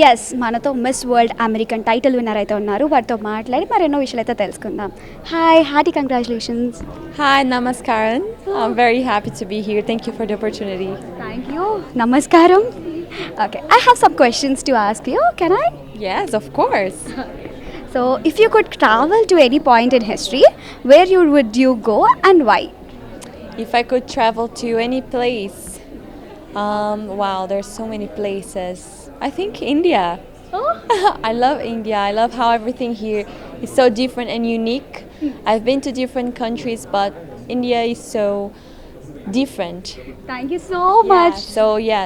Yes మనతో miss world American title winner అయితే ఉన్నారు. వారితో మాట్లాడి మరెన్నో విషయాలు అయితే తెలుసుకుందాం. Hi, hearty congratulations. Hi, Namaskaran. I'm very happy to be here. Thank you for the opportunity. Thank you. నమస్కారం. Okay, I have some questions to ask you. Can I? Yes, of course. So if you could travel to any point in history, where you would you go and why? If I could travel to any place, wow, there's so many places. I think India. I love India. I love how everything here is so different and unique. I've been to different countries, but India is so different. Thank you so much. So yeah,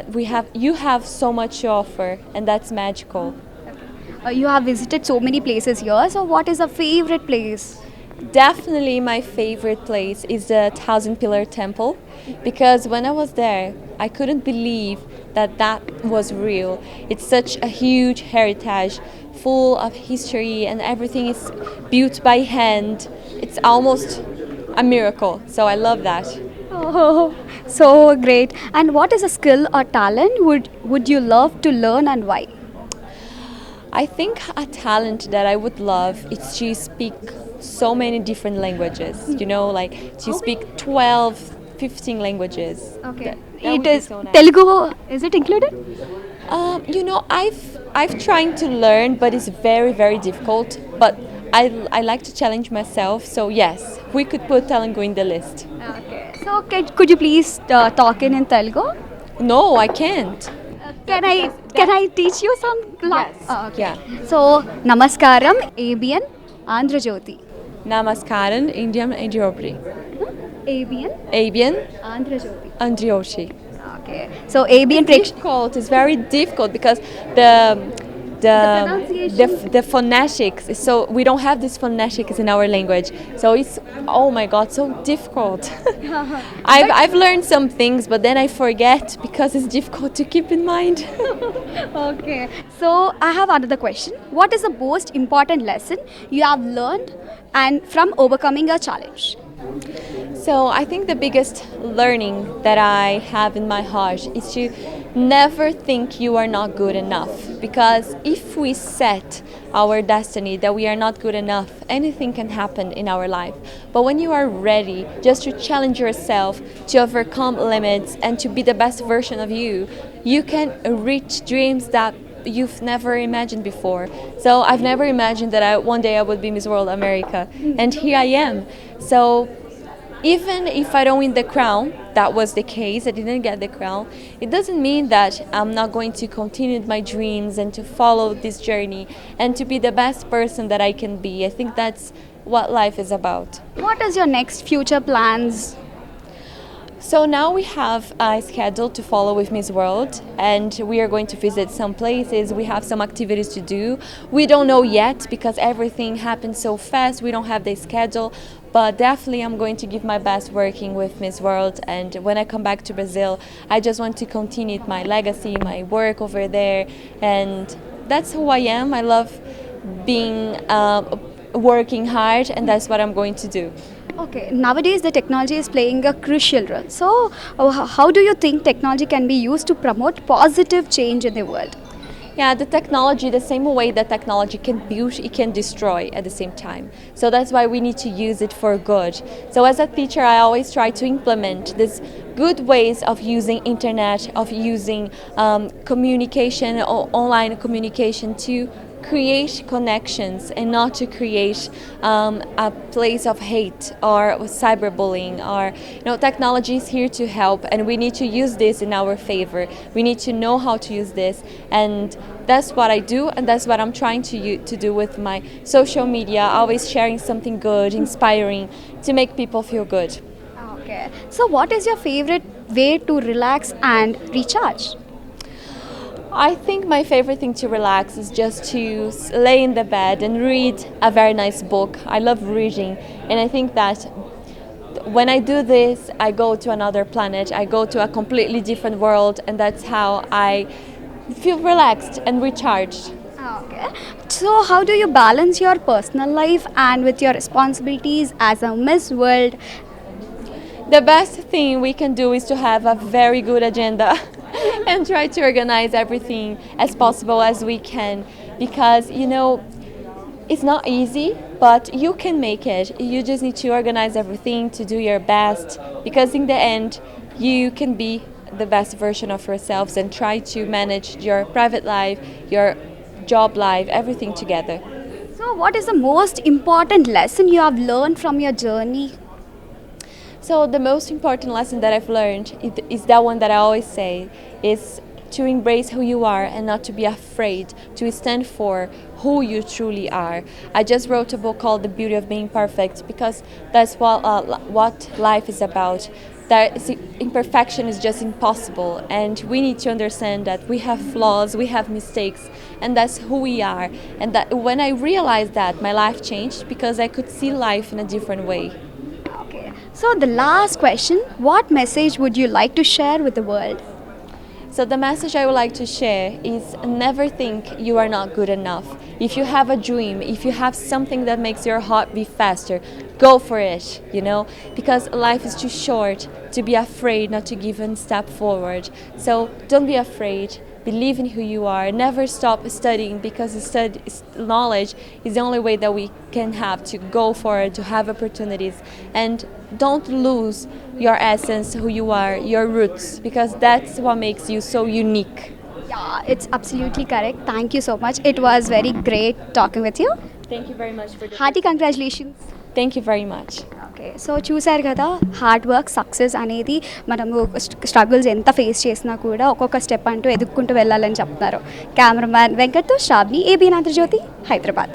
you have so much to offer, and that's magical. You have visited so many places here. So what is a favorite place? Definitely my favorite place is the Thousand Pillar Temple, because when I was there, I couldn't believe that was real. It's such a huge heritage full of history, and everything is built by hand. It's almost a miracle. So I love that. Oh, so great. And what is a skill or talent would you love to learn and why? I think a talent that I would love is to speak so many different languages, like to speak 12, 15 languages. Okay. That would It be is so nice. Telugu. Is it included? I've trying to learn, but it's very, very difficult. But I like to challenge myself. So yes, we could put Telugu in the list. Okay. So could you please talk in Telugu? No, I can't. Can I teach you some class? Yes. Okay. Yeah. So Namaskaram, ABN, Andhra Jyoti. Namaskaran, Indian Andriopri. ABN, Abian Andhra Jyoti. Andrioshi. Okay. So ABN Difficult. It's very difficult because the pronunciation. the phonetics is so we don't have this phonetics in our language. So it's oh my god, so difficult. I've learned some things, but then I forget because it's difficult to keep in mind. Okay. So I have another question. What is the most important lesson you have learned and from overcoming a challenge? So I think the biggest learning that I have in my heart is to never think you are not good enough, because if we set our destiny that we are not good enough, anything can happen in our life. But when you are ready just to challenge yourself, to overcome limits and to be the best version of you, you can reach dreams that you've never imagined before. So I've never imagined that one day I would be Miss World America, and here I am. So even if I don't win the crown, that was the case, I didn't get the crown, it doesn't mean that I'm not going to continue my dreams and to follow this journey and to be the best person that I can be. I think that's what life is about. What is your next future plans? So now we have a schedule to follow with Miss World, and we are going to visit some places. We have some activities to do. We don't know yet because everything happens so fast. We don't have the schedule, but definitely I'm going to give my best working with Miss World. And when I come back to Brazil, I just want to continue my legacy, my work over there, and that's who I am. I love being working hard, and that's what I'm going to do. Okay, nowadays the technology is playing a crucial role. So, how do you think technology can be used to promote positive change in the world? Yeah, the technology, the same way that technology can build, it can destroy at the same time. So that's why we need to use it for good. So as a teacher, I always try to implement these good ways of using internet, of using communication or online communication to create connections and not to create a place of hate or cyberbullying. Or technology is here to help, and we need to use this in our favor. We need to know how to use this, and that's what I do, and that's what I'm trying to do with my social media, always sharing something good, inspiring, to make people feel good. Okay. So, what is your favorite way to relax and recharge? I think my favorite thing to relax is just to lay in the bed and read a very nice book. I love reading, and I think that when I do this, I go to another planet, I go to a completely different world, and that's how I feel relaxed and recharged. Okay. So, how do you balance your personal life and with your responsibilities as a Miss World? The best thing we can do is to have a very good agenda. and try to organize everything as possible as we can, because it's not easy, but you can make it. You just need to organize everything, to do your best, because in the end you can be the best version of yourselves and try to manage your private life, your job life, everything together. So, what is the most important lesson you have learned from your journey? So the most important lesson that I've learned is that one that I always say, is to embrace who you are and not to be afraid to stand for who you truly are. I just wrote a book called The Beauty of Being Perfect, because that's what life is about. Imperfection is just impossible, and we need to understand that we have flaws, we have mistakes, and that's who we are. And that when I realized that, my life changed, because I could see life in a different way. Okay. So, the last question, what message would you like to share with the world? So the message I would like to share is, never think you are not good enough. If you have a dream, if you have something that makes your heart beat faster, go for it, because life is too short to be afraid not to give a step forward. So don't be afraid. Believe in who you are. Never stop studying, because knowledge is the only way that we can have to go forward, to have opportunities. And don't lose your essence, who you are, your roots, because that's what makes you so unique. Yeah, it's absolutely correct. Thank you so much. It was very great talking with you. Thank you very much for Hearty congratulations. Thank you very much. Okay so చూశారు కదా, hard work success అనేది మనము struggles ఎంత face చేసినా కూడా ఒక్కొక్క step అంటూ ఎదుక్కుంటూ వెళ్ళాలని చెప్తున్నారు. కెమెరామ్యాన్ వెంకట్తో శ్రావ్ని, ఏబిఎన్ ఆంధ్రజ్యోతి, హైదరాబాద్.